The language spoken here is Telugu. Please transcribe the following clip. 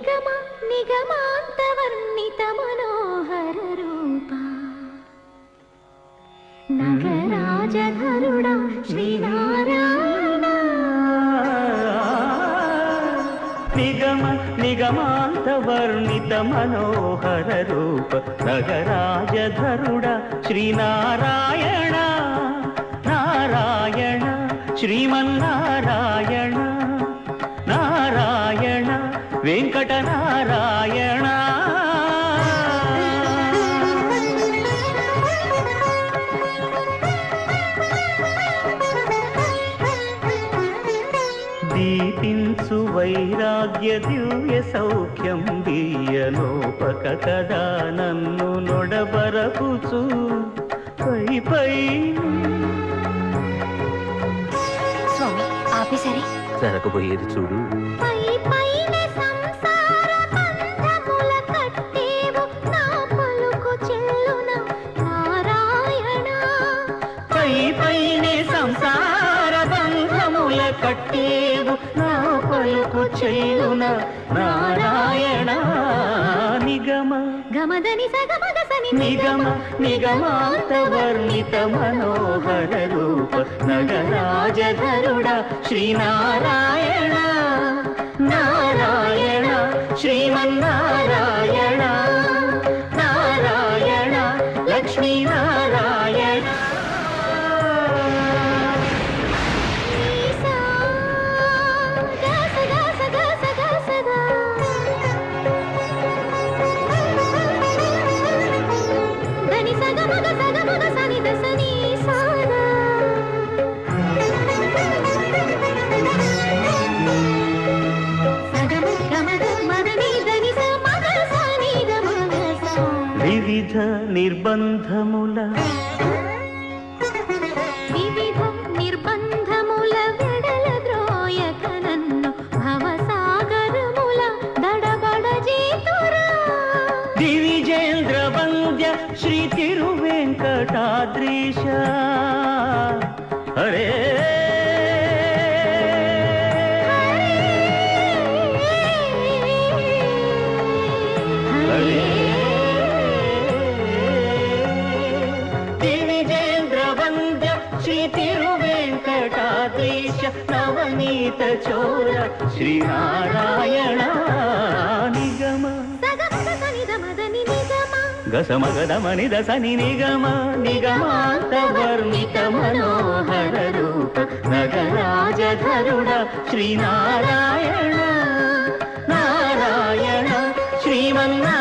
నిగమ నిగమాంతవర్ణిత మనోహర రూప నగరాజధరుడా శ్రీనారాయణ నిగమ నిగమాంతవర్ణిత మనోహర రూప నగరాజధరుడా శ్రీనారాయణ నారాయణ శ్రీమన్నారాయణ నారాయణ వెంకట నారాయణ దీపించు వైరాగ్య దివ్య సౌఖ్యం దీయలోపక కదా నన్ను నొడబరపుచు పై పై స్వామి ఆపేసరి జరగబోయేది చూడు. పై పైన సంసార బంధముల కట్టేవు నా పలుకు చెల్లున నారాయణ పై పైనే సంసార బంధముల కట్టేవు నా పలుకు చెల్లున నారాయణ నిగమ గమదని సగమద సని నిగమ నిగమాంతవర్ణిత మనోహర రూప నగరాజధరుడా శ్రీనారాయణ నారాయణ శ్రీమన్నారాయణ నారాయణ లక్ష్మీనారాయణ వివిధ నిర్బంధముల వెడల ద్రోయక నన్ను భవసాగరముల దడబడ జీతురా దివిజేంద్ర వంద్య శ్రీ తిరువెంకటాద్రీశ హరే శ్రీ తిరువెంకటాద్రీశ నవనీత చోర శ్రీనారాయణ నిగమ గసమగదమని దసని నిగమ నిగమాంతవర్ణిత మనోహర రూప నగరాజధరుడా శ్రీనారాయణ నారాయణ శ్రీమన్నా